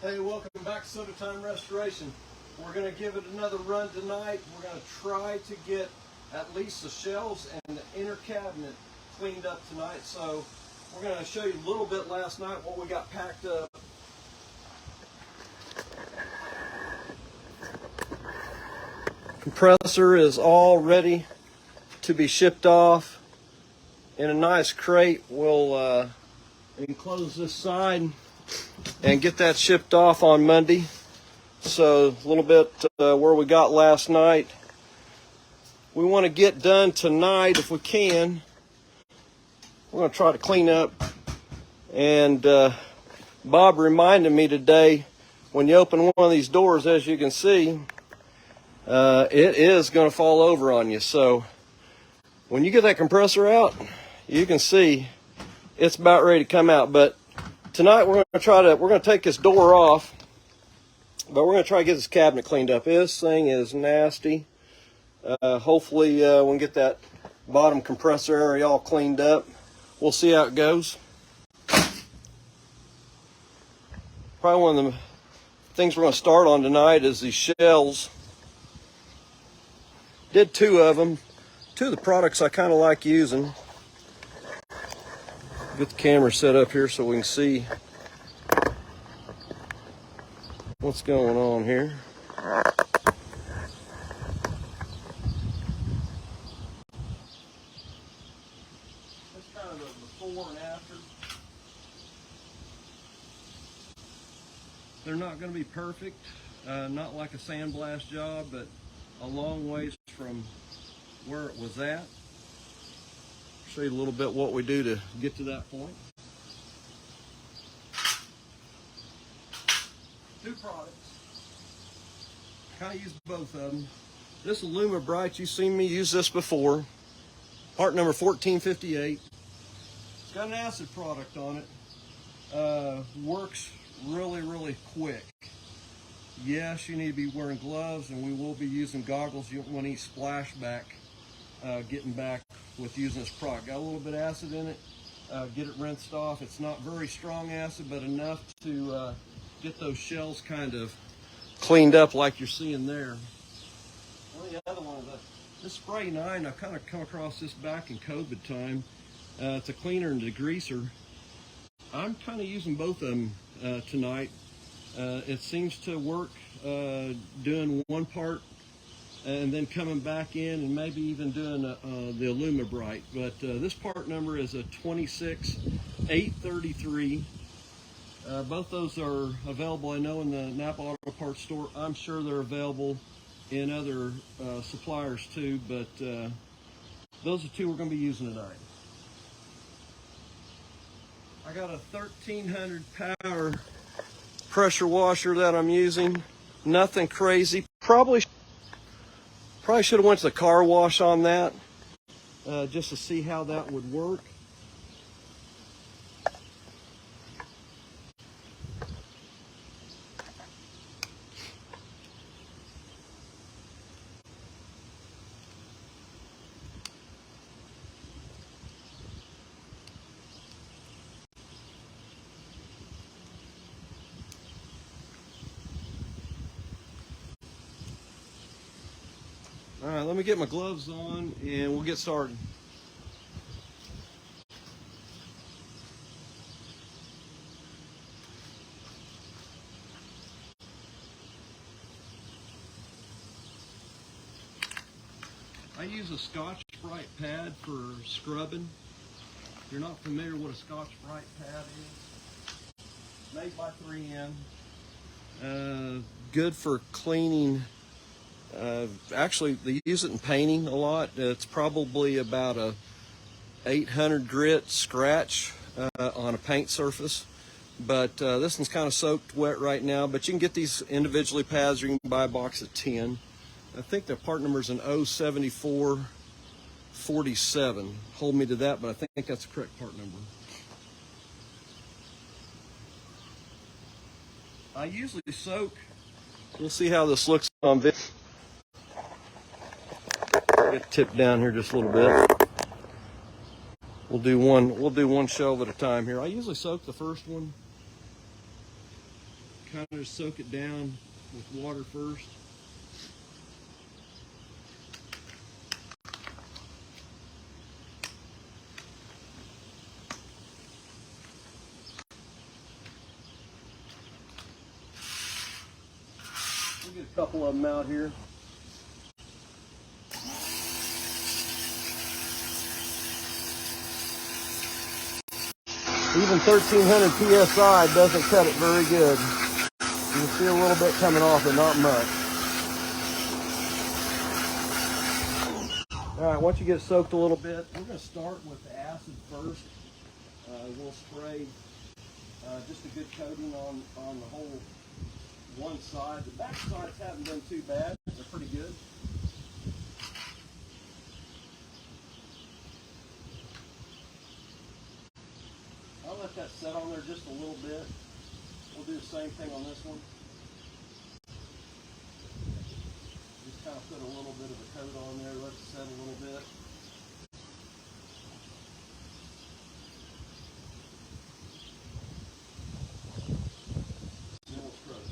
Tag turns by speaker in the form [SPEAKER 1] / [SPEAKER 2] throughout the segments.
[SPEAKER 1] Hey, welcome back to Sodatime Restoration. We're going to give it another run tonight. We're going to try to get at least the shelves and the inner cabinet cleaned up tonight. So we're going to show you a little bit last night what we got packed up. Compressor is all ready to be shipped off in a nice crate. We'll enclose this side and get that shipped off on Monday. So a little bit where we got last night. We want to get done tonight if we can. We're going to try to clean up. And Bob reminded me today, when you open one of these doors, as you can see, it is going to fall over on you. So when you get that compressor out, you can see it's about ready to come out. But tonight we're going to take this door off, but we're going to try to get this cabinet cleaned up. This thing is nasty. Hopefully we can get that bottom compressor area all cleaned up. We'll see how it goes. Probably one of the things we're going to start on tonight is these shells. Did two of them. Two of the products I kind of like using. Get the camera set up here so we can see what's going on here. That's kind of a before and after. They're not going to be perfect, not like a sandblast job, but a long ways from where it was at. Show you a little bit what we do to get to that point. Two products. Kind of use both of them. This Illuma Bright, you've seen me use this before. Part number 1458. It's got an acid product on it. Works really quick. Yes, you need to be wearing gloves, and we will be using goggles. You don't want any splashback getting back with using this product. Got a little bit of acid in it. Get it rinsed off. It's not very strong acid, but enough to get those shells kind of cleaned up like you're seeing there. One of the other ones, this Spray 9, I've kind of come across this back in COVID time. It's a cleaner and degreaser. I'm kind of using both of them tonight. It seems to work doing one part and then coming back in and maybe even doing the Illuma Bright. But this part number is a 26833. Both those are available, I know, in the Napa Auto Parts store. I'm sure they're available in other suppliers too, but those are two we're going to be using tonight. I got a 1300 power pressure washer that I'm using. Nothing crazy. Probably should have went to the car wash on that just to see how that would work. All right, let me get my gloves on and we'll get started. I use a Scotch-Brite pad for scrubbing. If you're not familiar with what a Scotch-Brite pad is, made by 3M. Good for cleaning. Actually, they use it in painting a lot. It's probably about a 800 grit scratch on a paint surface. But this one's kind of soaked wet right now. But you can get these individually pads, or you can buy a box of 10. I think the part number is an 07447. Hold me to that, but I think that's the correct part number. I usually soak. We'll see how this looks on video. Get tipped down here just a little bit. We'll do one shelf at a time here. I usually soak the first one kind of just soak it down with water first. We'll get a couple of them out here. Even 1300 PSI doesn't cut it very good. You can see a little bit coming off, but not much. All right, once you get it soaked a little bit, we're going to start with the acid first. We'll spray just a good coating on the whole one side. The back sides haven't been too bad. They're pretty good. I'll let that set on there just a little bit. We'll do the same thing on this one. Just kind of put a little bit of a coat on there, let it set a little bit. Then we'll scrub it.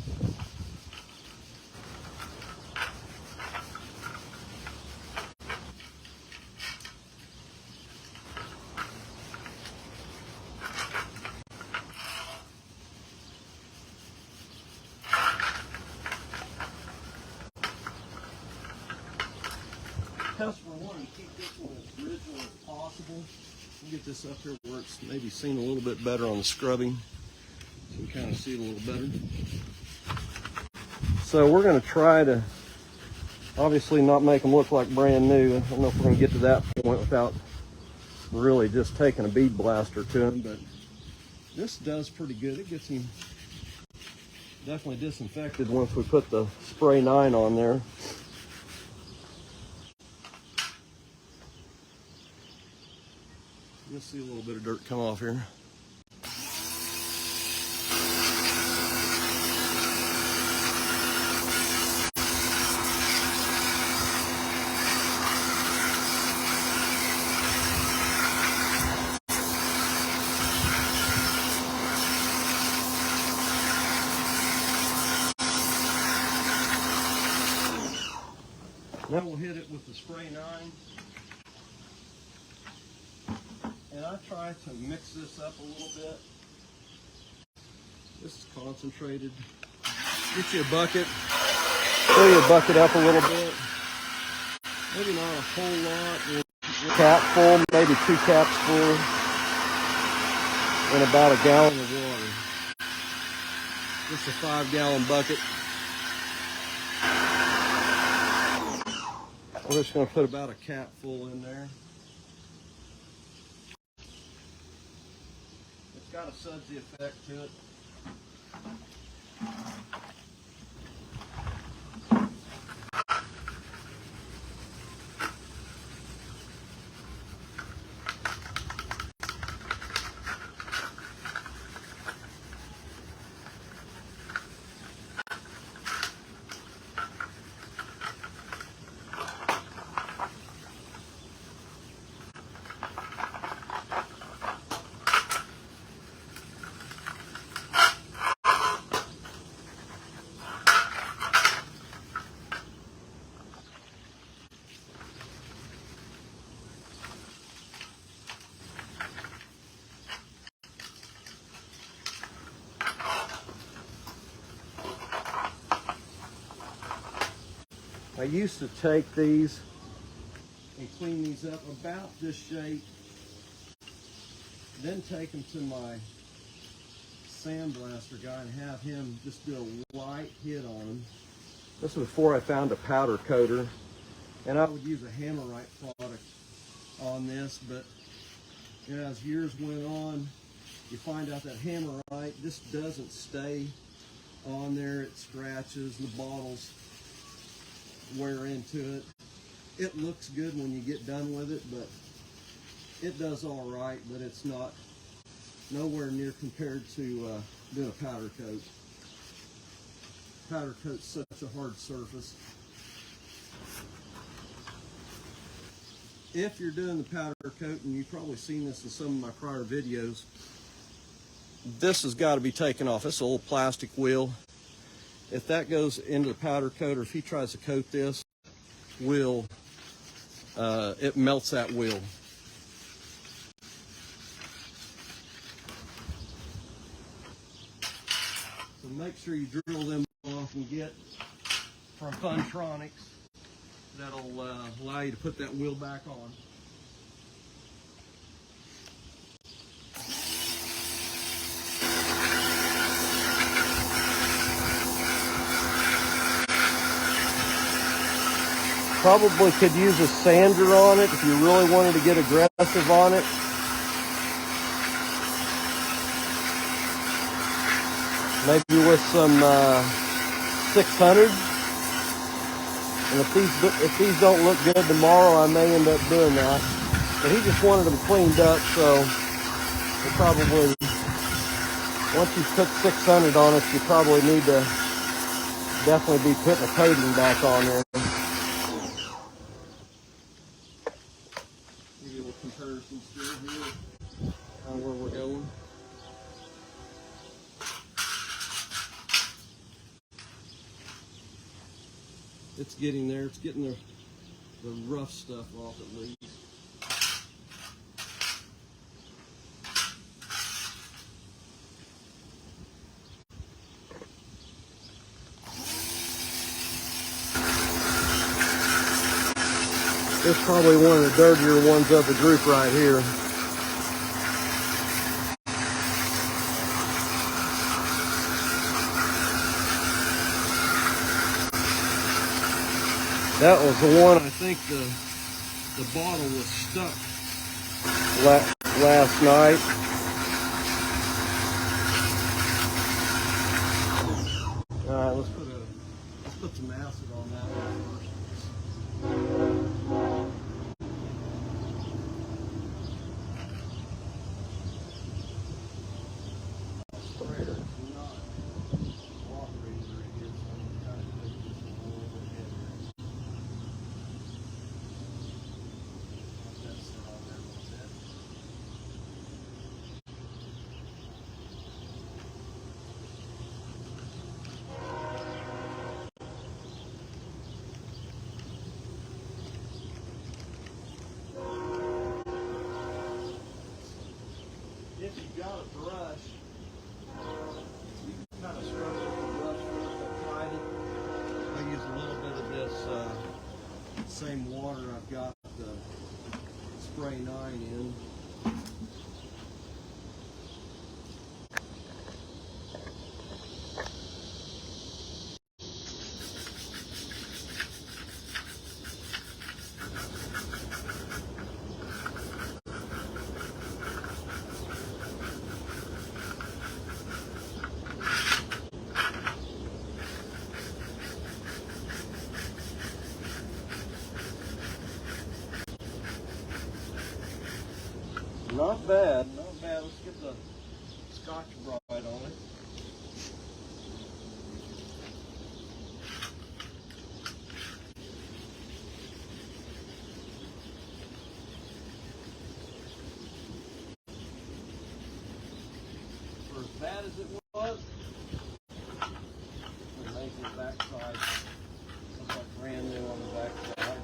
[SPEAKER 1] Customer wanted to keep this one as original as possible. We'll get this up here where it's maybe seen a little bit better on the scrubbing, so we kind of see it a little better. So we're going to try to obviously not make them look like brand new. I don't know if we're going to get to that point without really just taking a bead blaster to them, but this does pretty good. It gets them definitely disinfected once we put the spray 9 on there. You'll see a little bit of dirt come off here. Now we'll hit it with the spray 9. And I try to mix this up a little bit. This is concentrated. Get you a bucket. Fill your bucket up a little bit. Maybe not a whole lot. Cap full, maybe 2 caps full. And about a gallon of water. Just a 5-gallon bucket. We're just going to put about a cap full in there. It's got a sudsy effect to it. I used to take these and clean these up about this shape, then take them to my sandblaster guy and have him just do a light hit on them. This was before I found a powder coater, and I would use a Hammerite product on this, but you know, as years went on, you find out that Hammerite, this doesn't stay on there. It scratches, the bottles wear into it. It looks good when you get done with it, but it does all right, but it's not nowhere near compared to doing a powder coat. Powder coat's such a hard surface. If you're doing the powder coat, and you've probably seen this in some of my prior videos, this has got to be taken off. It's an old plastic wheel. if that goes into the powder coat, or if he tries to coat this, it melts that wheel. So make sure you drill them off and get from Funtronics. That'll allow you to put that wheel back on. Probably could use a sander on it if you really wanted to get aggressive on it. Maybe with some 600. And if these don't look good tomorrow, I may end up doing that. But he just wanted them cleaned up, so we'll probably, once you put 600 on it, you probably need to definitely be putting a coating back on there. Give you a little comparison still here on where we're going. It's getting there. It's getting the rough stuff off at least. This is probably one of the dirtier ones of the group right here. That was the one, I think the bottle was stuck last night. All right, let's put some acid on that one first. If you got a brush, you can kind of scrub with the brush first. I tried it. I use a little bit of this same water I've got the spray 9 in. Not bad, not bad. Let's get the Scotch-Brite on it. For as bad as it was, we'll make the backside look like brand new on the backside.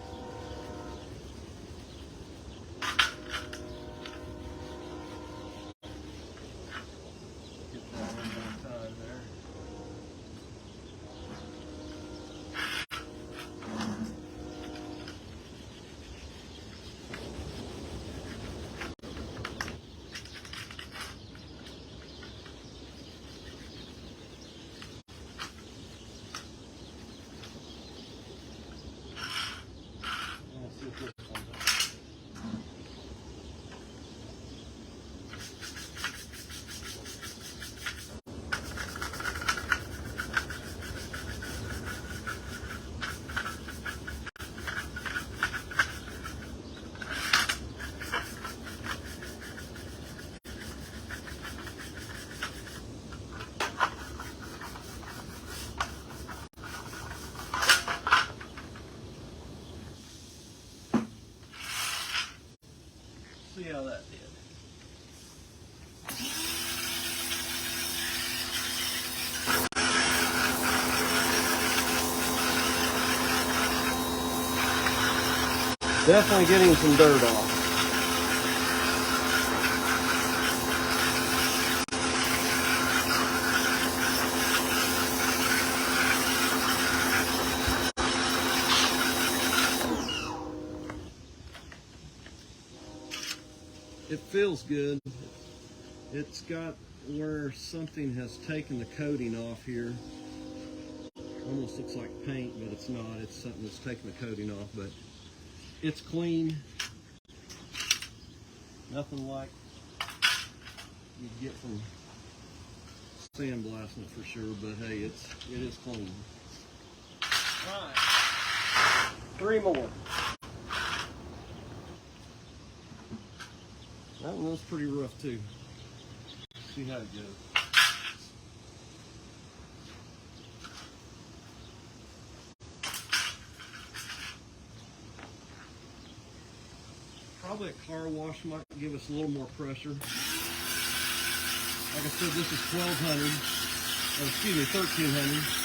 [SPEAKER 1] See how that did. Definitely getting some dirt off. It feels good. It's got where something has taken the coating off here. Almost looks like paint, but it's not. It's something that's taken the coating off, but it's clean. Nothing like you get from sandblasting it for sure, but hey, it is clean. All right, 3 more. That one was pretty rough too. See how it goes. Probably a car wash might give us a little more pressure. Like I said, this is 1200, or excuse me, 1300.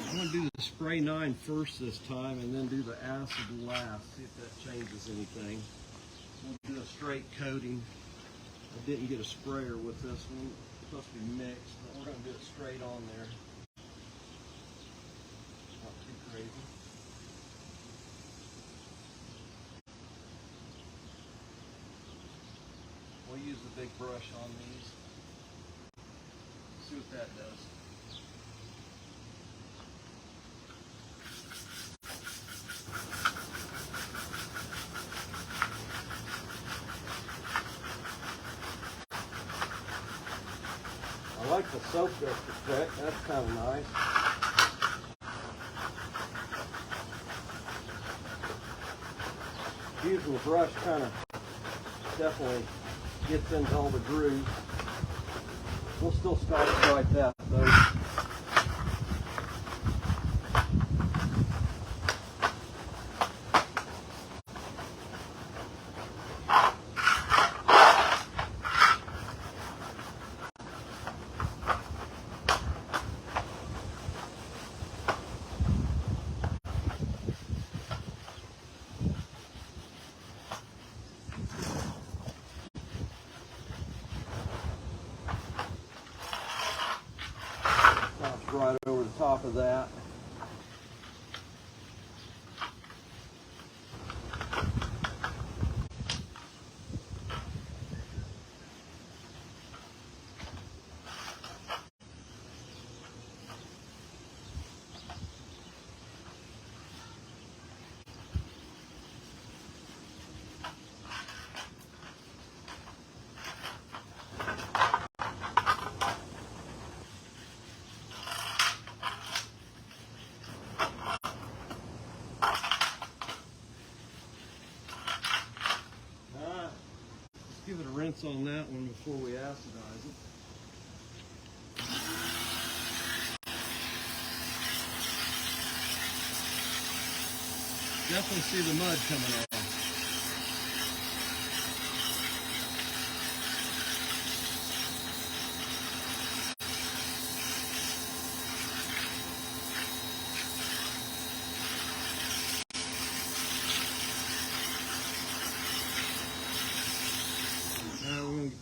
[SPEAKER 1] I'm going to do the spray 9 first this time and then do the acid last, see if that changes anything. We'll do a straight coating. I didn't get a sprayer with this one. It's supposed to be mixed, but we're going to do it straight on there. Not too crazy. We'll use the big brush on these. See what that does. I like the soap dust effect. That's kind of nice. Using the brush kind of definitely gets into all the grooves. We'll still start it like that though. Right over the top of that. Give it a rinse on that one before we acidize it. Definitely see the mud coming off.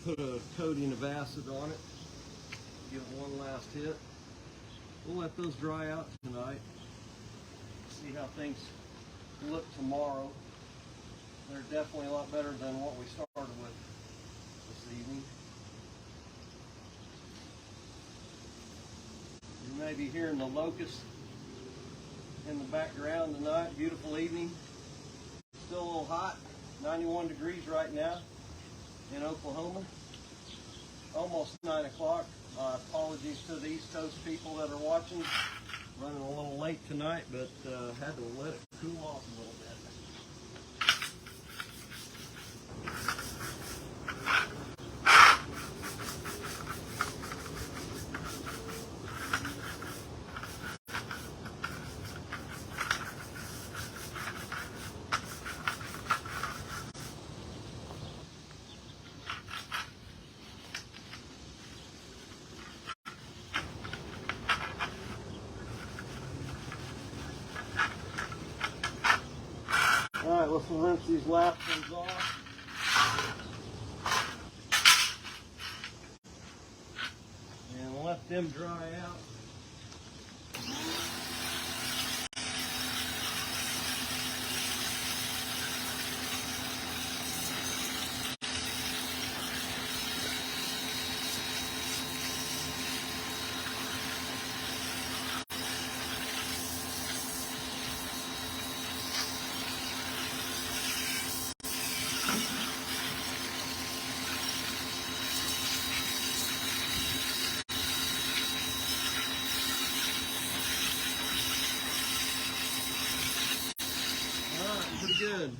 [SPEAKER 1] Put a coating of acid on it, give it one last hit. We'll let those dry out tonight, see how things look tomorrow. They're definitely a lot better than what we started with this evening. You may be hearing the locusts in the background tonight. Beautiful evening, still a little hot, 91 degrees right now in Oklahoma, almost 9 o'clock. Apologies to the East Coast people that are watching. Running a little late tonight, but had to let it cool off a little bit. let's rinse these last ones off. And let them dry out. Pretty good.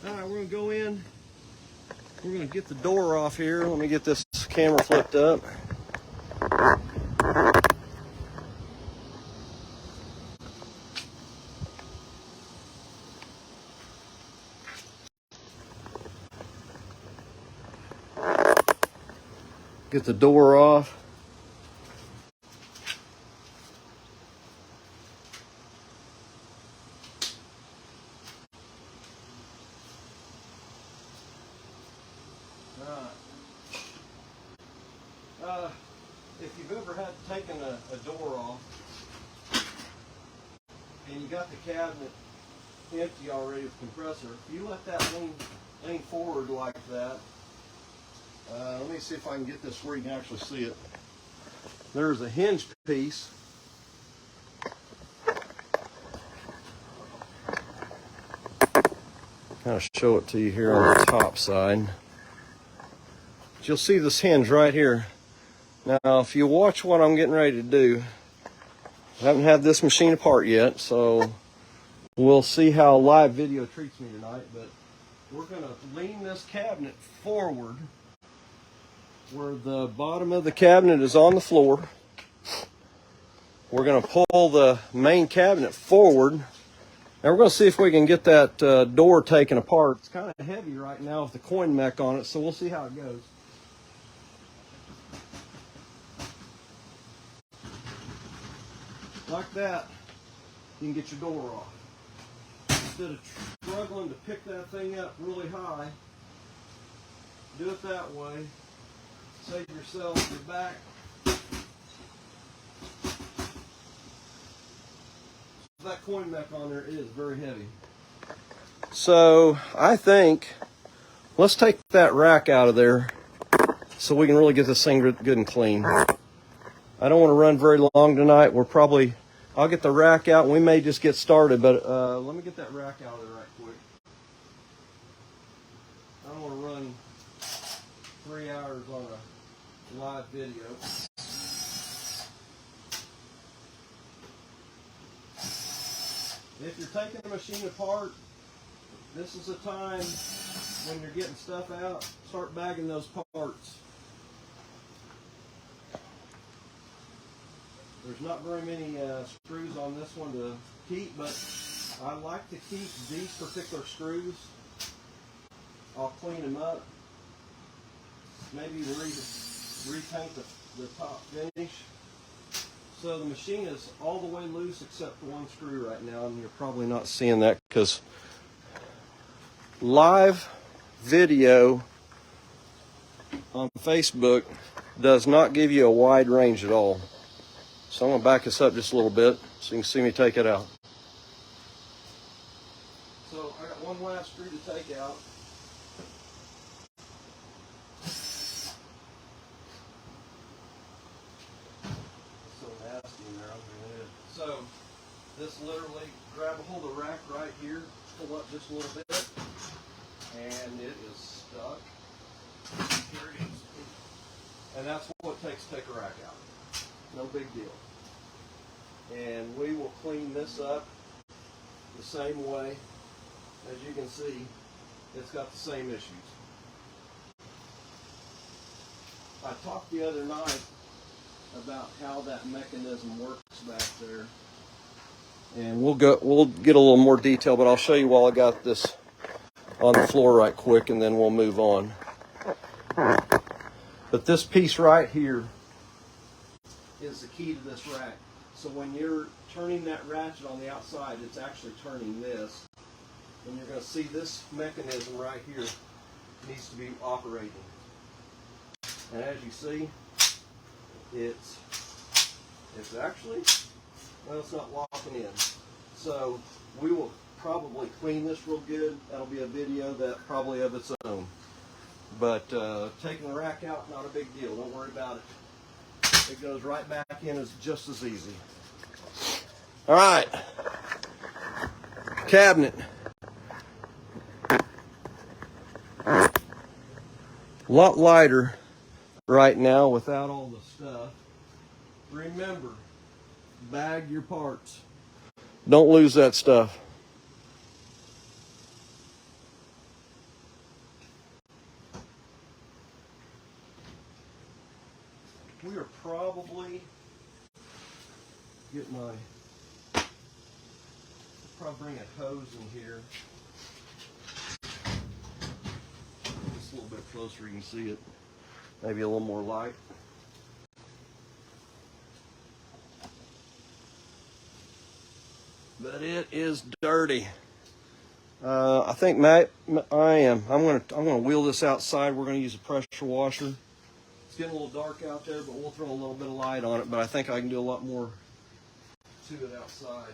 [SPEAKER 1] All right, we're gonna go in. We're gonna get the door off here. Let me get this camera flipped up. Get the door off. If you've ever had taken a door off and you got the cabinet empty already with compressor, if you let that lean forward like that, let me see if I can get this where you can actually see it. There's a hinge piece. Kind of show it to you here on the top side. But you'll see this hinge right here. Now, if you watch what I'm getting ready to do, I haven't had this machine apart yet, so we'll see how live video treats me tonight, but we're going to lean this cabinet forward where the bottom of the cabinet is on the floor. We're going to pull the main cabinet forward. Now we're going to see if we can get that door taken apart. It's kind of heavy right now with the coin mech on it, so we'll see how it goes. Like that, you can get your door off. Instead of struggling to pick that thing up really high, do it that way. Save yourself your back. That coin mech on there is very heavy. So I think let's take that rack out of there so we can really get this thing good and clean. I don't want to run very long tonight. I'll get the rack out and we may just get started, but let me get that rack out of there right quick. I don't want to run 3 hours on a live video. If you're taking the machine apart, this is the time when you're getting stuff out, start bagging those parts. There's not very many screws on this one to keep, but I like to keep these particular screws. I'll clean them up. Maybe repaint the top finish. So the machine is all the way loose except for one screw right now, and you're probably not seeing that because live video on Facebook does not give you a wide range at all. So I'm going to back this up just a little bit so you can see me take it out. So I got one last screw to take out. So nasty in there. So this literally, grab a hold of the rack right here, pull up just a little bit, and it is stuck. Here it is. And that's what it takes to take a rack out. No big deal. And we will clean this up the same way. As you can see, it's got the same issues. I talked the other night about how that mechanism works back there. And we'll get a little more detail, but I'll show you while I got this on the floor right quick, and then we'll move on. But this piece right here is the key to this rack. So when you're turning that ratchet on the outside, it's actually turning this. and you're going to see this mechanism right here needs to be operating. And as you see, it's actually, well, it's not locking in. So we will probably clean this real good. That'll be a video that probably of its own. But taking the rack out, not a big deal. Don't worry about it. It goes right back in, is just as easy. All right, cabinet. A lot lighter right now without all the stuff. Remember, bag your parts. Don't lose that stuff. We are probably probably bring a hose in here. Just a little bit closer, you can see it. Maybe a little more light. But it is dirty. I think I'm gonna wheel this outside. We're gonna use a pressure washer. It's getting a little dark out there, but we'll throw a little bit of light on it. But I think I can do a lot more to it outside.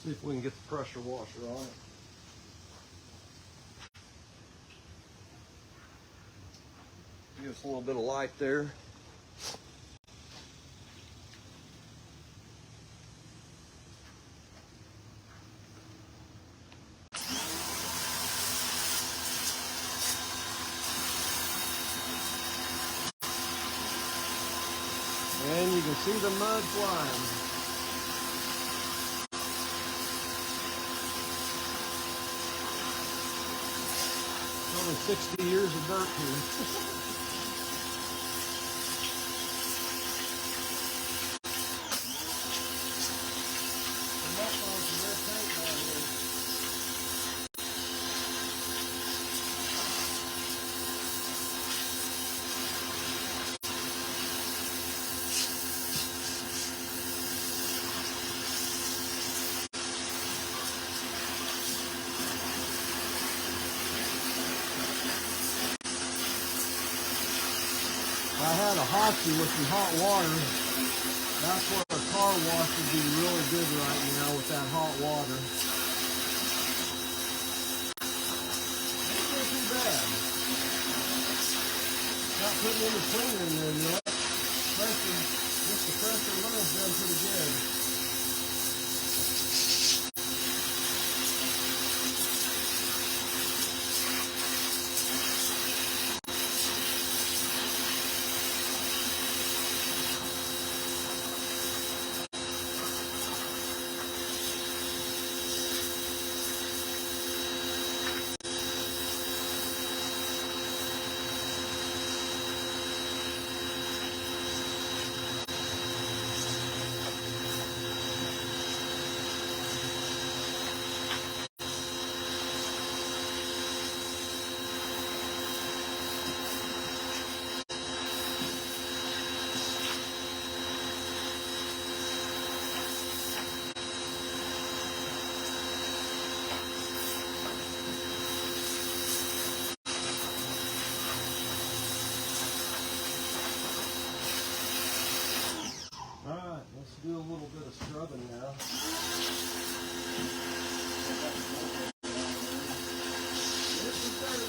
[SPEAKER 1] See if we can get the pressure washer on it. Give us a little bit of light there. And you can see the mud flying. Only 60 years of dirt here. I had a hockey with some hot water. That's where a car wash would be really good right now with that hot water. It's not too bad. Not putting any cleaner in there yet. Just the pressure runs done pretty good. Let's do a little bit of scrubbing now. This is dirty.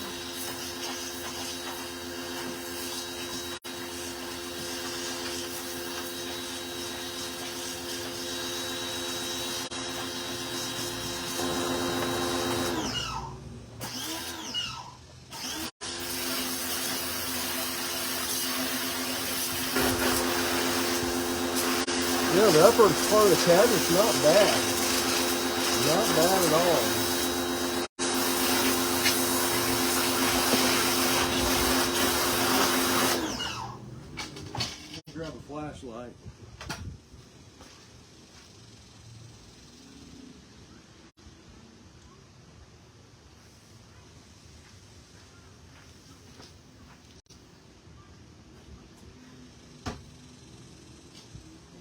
[SPEAKER 1] Yeah, the upper part of the cabinet's not bad. Not bad at all. Grab a flashlight.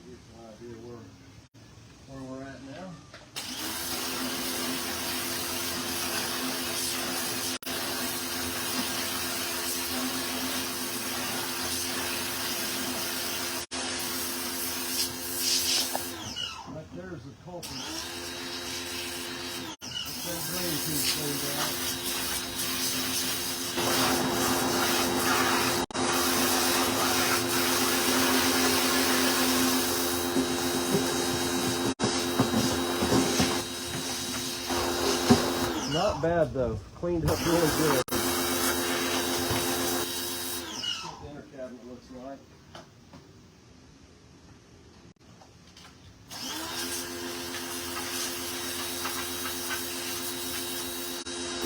[SPEAKER 1] Get an idea where we're at now. Right there's the culprit. Get that drain piece cleaned out. Not bad though. Cleaned up really good. That's what the inner cabinet looks like.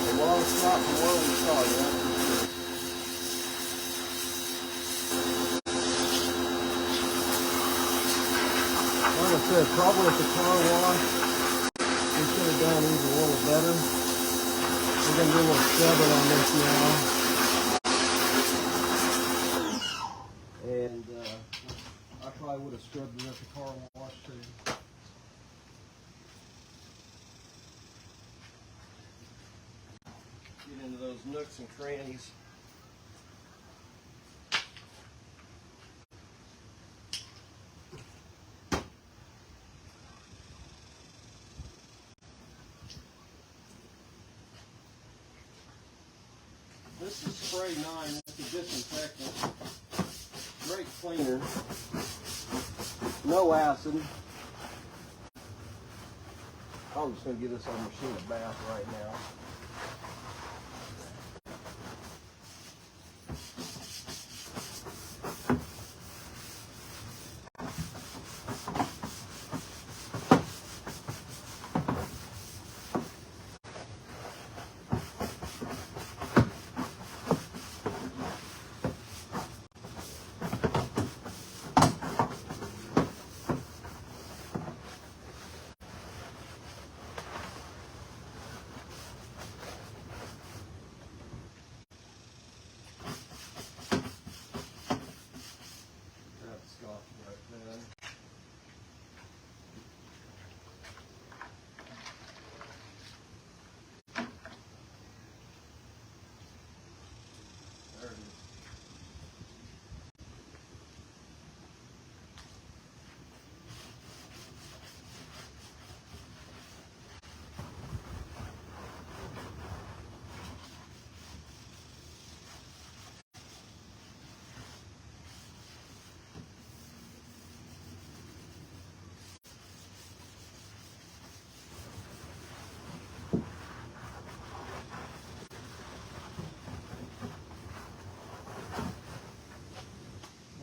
[SPEAKER 1] A long shot from where we started. Like I said, probably at the car wash, we should have done even a little better. We're going to do a little scrubbing on this now. And I probably would have scrubbed it at the car wash too. Get into those nooks and crannies. This is spray 9, it's a disinfectant. Great cleaner. No acid. I'm just going to give this old machine a bath right now.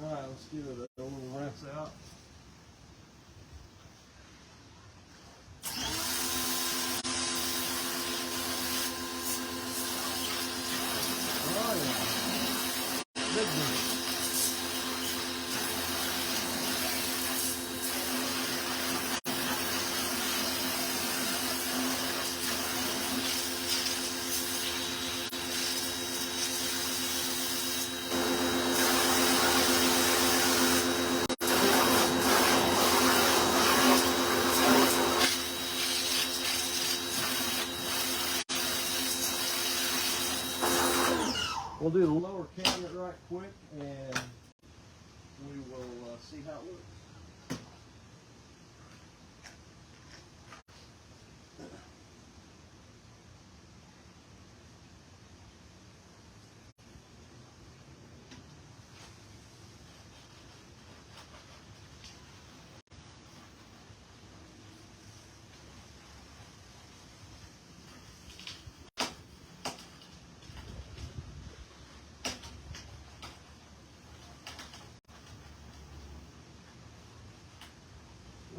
[SPEAKER 1] Alright, let's give it a little rinse out. Oh yeah. Big one. We'll do the lower cabinet right quick and we will see how it looks.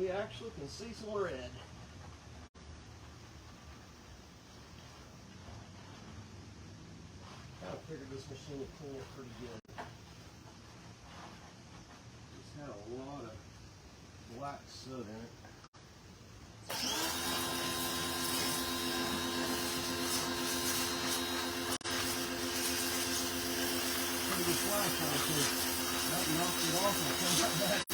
[SPEAKER 1] we actually can see some red. I figured this machine would clean it pretty good. It's had a lot of black soot in it. Pretty good flash on it too. That knocked it off and it comes right back on.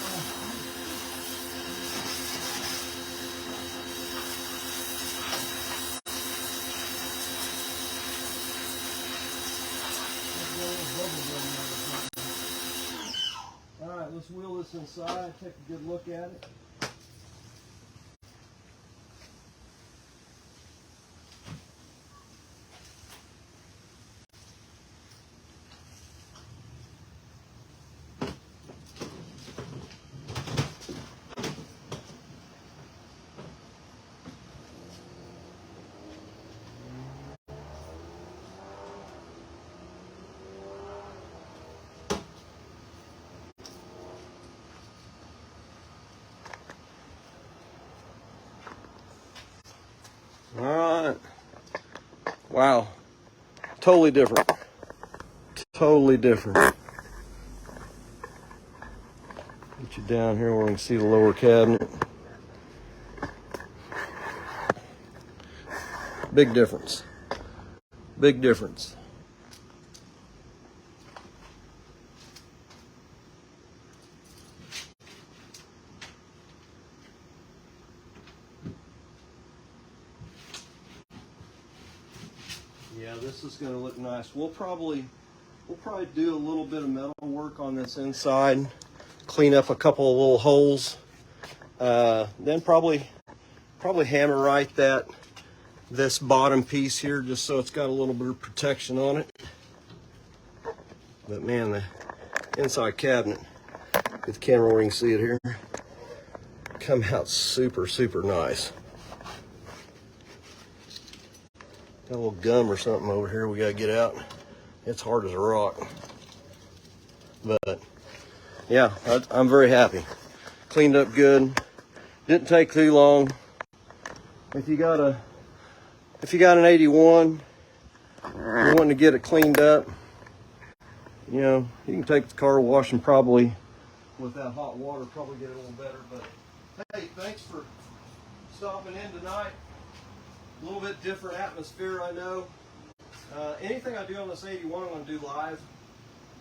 [SPEAKER 1] Alright, let's wheel this inside, take a good look at it. All right. Wow. Totally different. Totally different. Get you down here where we can see the lower cabinet. Big difference. Big difference. Yeah, this is going to look nice. We'll probably do a little bit of metal work on this inside, clean up a couple of little holes, then probably hammer this bottom piece here just so it's got a little bit of protection on it. But man, the inside cabinet, get the camera where you can see it here, come out super, super nice. Got a little gum or something over here we gotta get out. It's hard as a rock. But yeah, I'm very happy. Cleaned up good. Didn't take too long. If you got an 81, you're wanting to get it cleaned up, you know, you can take the car wash and probably, with that hot water, probably get it a little better. But hey, thanks for stopping in tonight. A little bit different atmosphere, I know. Anything I do on this 81, I'm going to do live.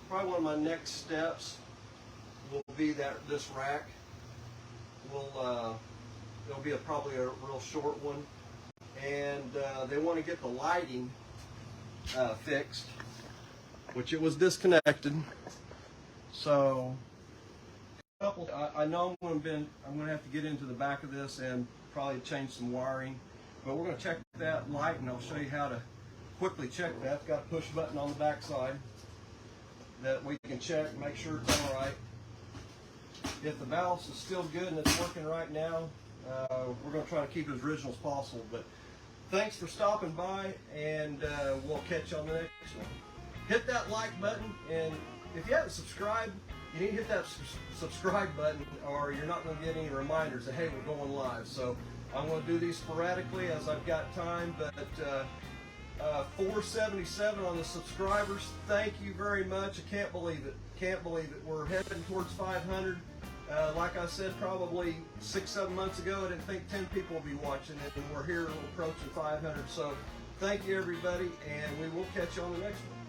[SPEAKER 1] Probably one of my next steps will be this rack. It'll be probably a real short one, and they want to get the lighting fixed, which it was disconnected. So I know I'm going to have to get into the back of this and probably change some wiring. But we're going to check that light, and I'll show you how to quickly check that. It's got a push button on the back side that we can check and make sure it's all right. If the balance is still good and it's working right now, we're going to try to keep it as original as possible. But thanks for stopping by, and we'll catch you on the next one. Hit that like button, and if you haven't subscribed, you need to hit that subscribe button, or you're not going to get any reminders that, hey, we're going live. So I'm going to do these sporadically as I've got time, but 477 on the subscribers. Thank you very much. I can't believe it. Can't believe it. We're heading towards 500. Like I said, probably 6-7 months ago, I didn't think 10 people would be watching it, and we're here approaching 500. So thank you, everybody, and we will catch you on the next one.